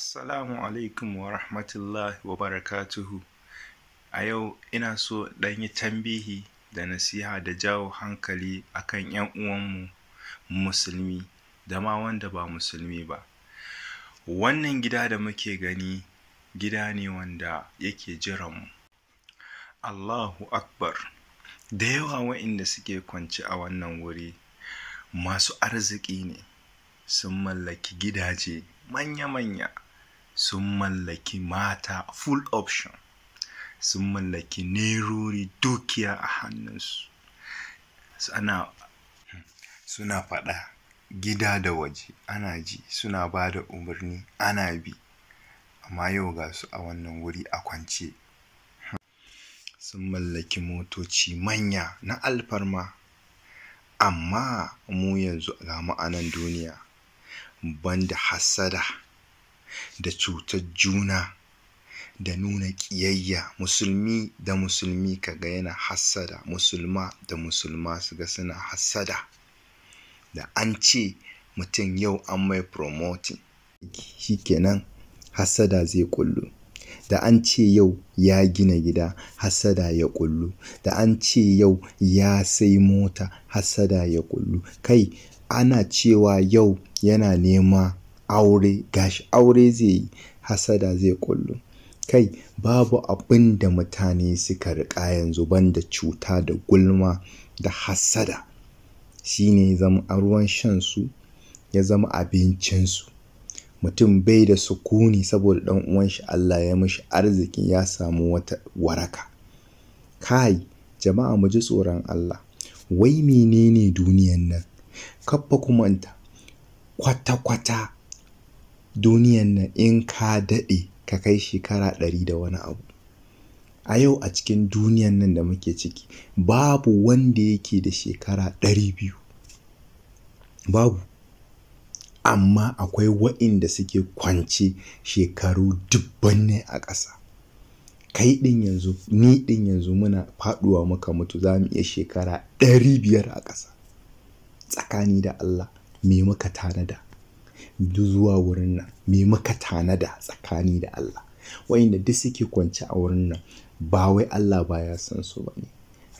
Assalamu alaikum wa rahmatullahi wa barakatuhu. A yau ina so ɗan yi tambihi da nasiha da jawo hankali akan 'yan uwanmu musulmi da ma wanda ba musulmi ba. Wannan gida da muke gani gida ne wanda yake jiranmu. Allahu Akbar. Da yawa wa'inda suke kwance a wannan wuri masu arziki ne, sun mallaki gidaje manya-manya, sun mallaki mata full option, sun mallaki nerori dukiya a hannunsu. Suna faɗa gida da waje ana ji, suna ba da umarni ana bi, amma yau ga su a wannan wuri a kwance. Sun mallaki motoci manya na alfarma, amma mu yanzu ga mu a nan duniya banda hassada da cutar juna da nuna ƙiyayya. Musulmi da musulmi kaga yana hassada, musulma da musulma suga suna hassada. Da an ce mutum yau an mai promoting, shikenan hassada zai ƙullu. Da an ce yau ya gina gida, hassada ya ƙullu. Da an ce yau ya sai mota, hassada ya ƙullu. Kai ana cewa yau yana nema aure, gashi aure zai yi, hassada zai ƙullu. Kai babu abin da mutane suka riƙa yanzu banda cuta da gulma da hassada. Shine ya zama ruwan shansu, ya zama abincinsu. Mutum bai da sukuni saboda ɗan uwan shi Allah ya mishi arziki ya samu wata waraka. Kai jama'a mu ji tsoron Allah. Wai menene duniyan nan? Kaffa ku manta kwata-kwata duniyan nan in ka daɗe ka kai shekara 100 da wani abu. A yau a cikin duniyan nan da muke ciki babu wanda yake da shekara 200. Babu. Amma akwai wa'inda suke kwance shekaru dubbanne a ƙasa. Kai ɗin yanzu, ni ɗin yanzu muna faɗuwa muka mutu za mu iya shekara 500 a ƙasa. Tsakani da Allah me muka tanada zuwa wurin nan? Me muka tanada tsakani da Allah? Wa'inda duk suke kwance a wurin nan ba wai Allah baya san su bane.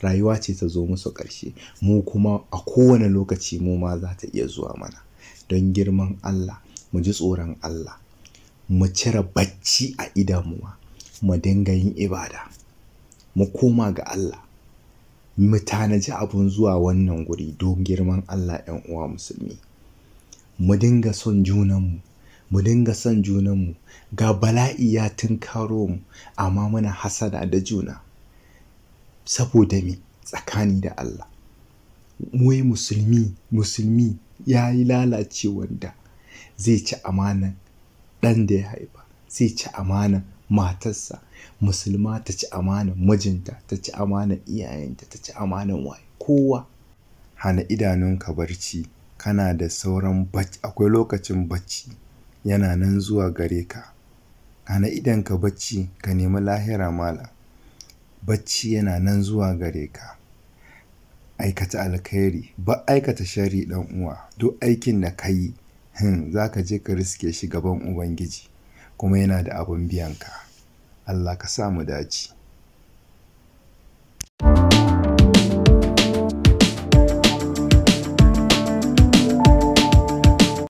Rayuwa ce ta zo musu ƙarshe. Mu kuma a kowane lokaci mu ma za ta iya zuwa mana. Don girman Allah mu ji tsoron Allah, mu cire bacci a idanmu, mu dinga yin ibada, mu koma ga Allah, mu tanaji abun zuwa wannan guri don girman Allah. 'Yan uwa musulmi, mu dinga son junanmu, mu dinga son junanmu. Ga bala'i ya tunkaro mu amma muna hassada da juna. Saboda me? Tsakani da Allah. Wai musulmi ya yi lalacewar da zai ci amanan ɗan da ya haifa, zai ci amanan matarsa, musulma ta ci amanan mijinta, ta ci amanan iyayenta, ta ci amanan waye, kowa. Hana idanunka barci, kana da sauran bacci, akwai lokacin bacci yana nan zuwa gare ka. Hana idonka bacci, ka nemi lahira malam. Bacci yana nan zuwa gare ka. Aikata alkhairi, ba aikata sharri ɗan uwa. Duk aikin da ka yi za ka je ka riske shi gaban Ubangiji kuma yana da abin biyanka. Allah ka sa mu dace.